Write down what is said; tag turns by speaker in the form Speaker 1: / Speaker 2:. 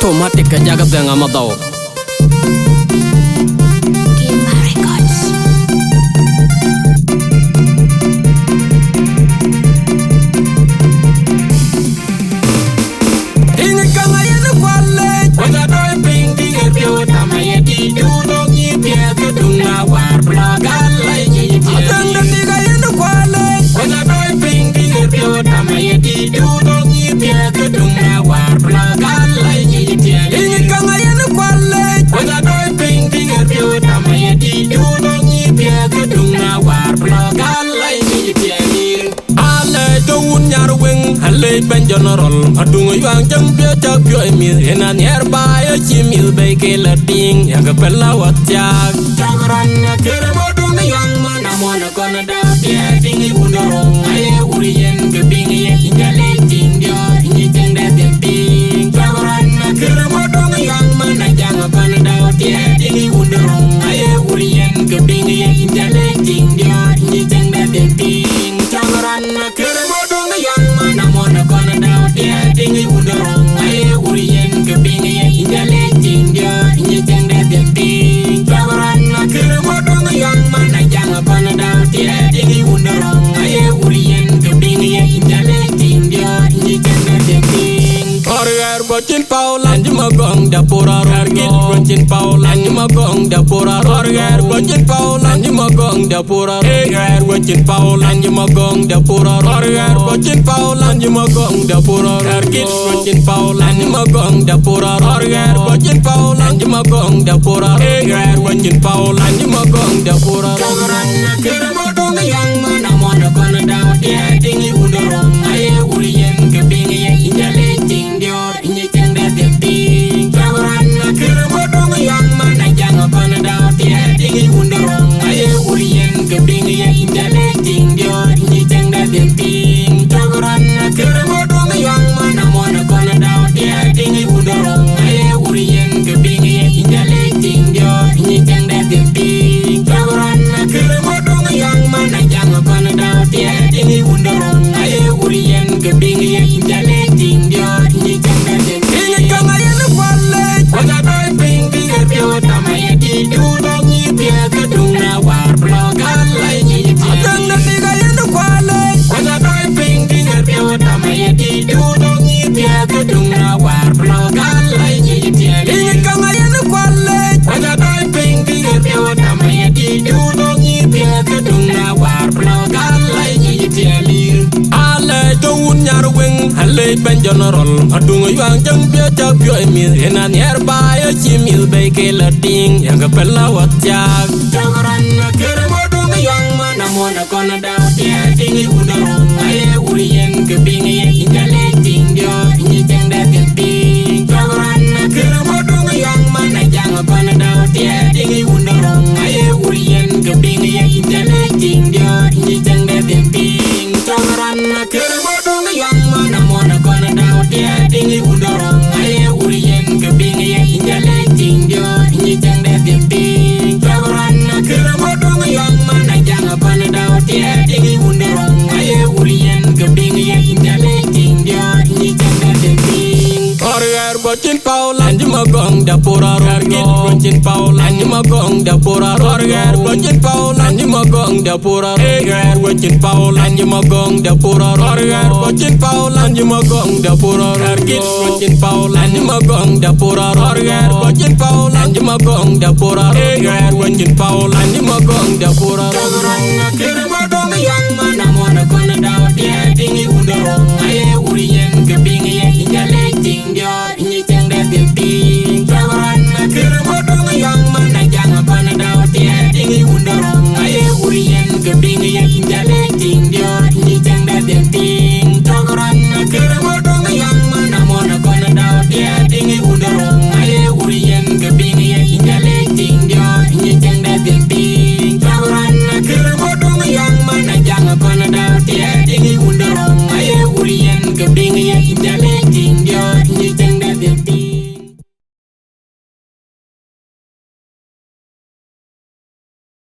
Speaker 1: automatic jaga benga madao
Speaker 2: Gimba Records.
Speaker 1: Ingi kanga yene kwale Waja doi ping dinge pyo Tamaye di dudong yi pia Kedunga war blogala yi pia Atanda tiga yene kwale Waja doi ping dinge pyo Tamaye di dudong yi pia Kedunga war blogala yi pia Ingi kanga yene kwale Waja doi ping dinge pyo Tamaye di dudong yi pia Kedunga war blogala yi pia Ale dawun nyar weng Ale ben general Adungo yuang jang pia chak pio emil Enan herba ya chimil Baike lading Ya kapela watjak Chakran ya kere bodung Yang mana mona kona da Pia tingi undorong Aye urien kebingi ya Injale ting dia Inji jeng da temping Chakran ya kere bodung Yang mana janga kona da Pia tingi undorong Aye urien kebingi ya Injale ting dia Inji jeng da temping Chakran ya kere bodung Yang mana mona kona da Pia tingi undorong Aye urien kebingi ya Injale ting dia Inji jeng da temping Chakran ya kere bodung Yang mana janga kona da Pia tingi undorong Aye urien kebingi ya Injale ting dia Inji jeng da temping Orgar bocin paulan Juma gong dapura Orgit bocin paulan Juma gong dapura Orgar bocin paulan Juma gong dapura Orgar bocin paulan Juma gong dapura Orgar bocin paulan Juma gong dapura Orgit bocin paulan Juma gong dapura Orgar bocin paulan Juma gong dapura Orgar bocin paulan Juma gong dapura Chakran kere bodong yang mana mona kona daw Dia tingi undorong Aye urien kebingi ya Injale ting dior Inji jeng da temping Chakran kere bodong yang mana janga kona daw Dia tingi undorong Aye urien kebingi ya Injale ting dior Inji jeng da temping Chakran kere bodong yang mana mona kona daw Dia tingi undorong Aye urien kebingi ya Injale ting dior Inji jeng da temping Chakran kere bodong yang mana janga kona daw Dia tingi undorong Aye urien kebingi ya Injale ting dior Inji jeng da temping Ingi kanga yene kwale Waja doi ping dinge pyo Tamaye di dudong yi pia Kedunga war blogala yi pia Atanda tiga yene kwale Waja doi ping dinge pyo Tamaye di dudong yi pia Kedunga war blogala yi pia Ingi kanga yene kwale Waja doi ping dinge pyo Tamaye di dudong yi pia Kedunga war blogala yi pia Ale dawun nyar weng Ale ben general Adungo yuang jang pia chak pio emil Enan herba ya chimil Baike lading Yang kapela watjak Chakran kere bodung yang mana mona kona daw Dia tingi undorong Aye urien kebingi ya Injale ting dia Inji jeng da temping Chakran kere bodung yang mana janga kona daw Dia tingi undorong Aye urien kebingi ya Injale ting dia Inji jeng da temping Chakran kere bodung yang mana mona kona daw Dia tingi undorong Aye urien kebingi ya Injale ting dia Inji jeng da temping Chakran kere bodung yang mana janga kona daw Dia tingi undorong Aye urien kebingi ya Injale ting dia Inji jeng da temping Orgar bocin paulan Juma gong dapura Orgit bocin paulan Juma gong dapura Orgar bocin paulan Juma gong dapura Orgar bocin paulan Juma gong dapura Orgar bocin paulan Juma gong dapura Orgit bocin paulan Juma gong dapura Orgar bocin paulan Juma gong dapura Orgar bocin paulan Juma gong dapura Chakran kere bodong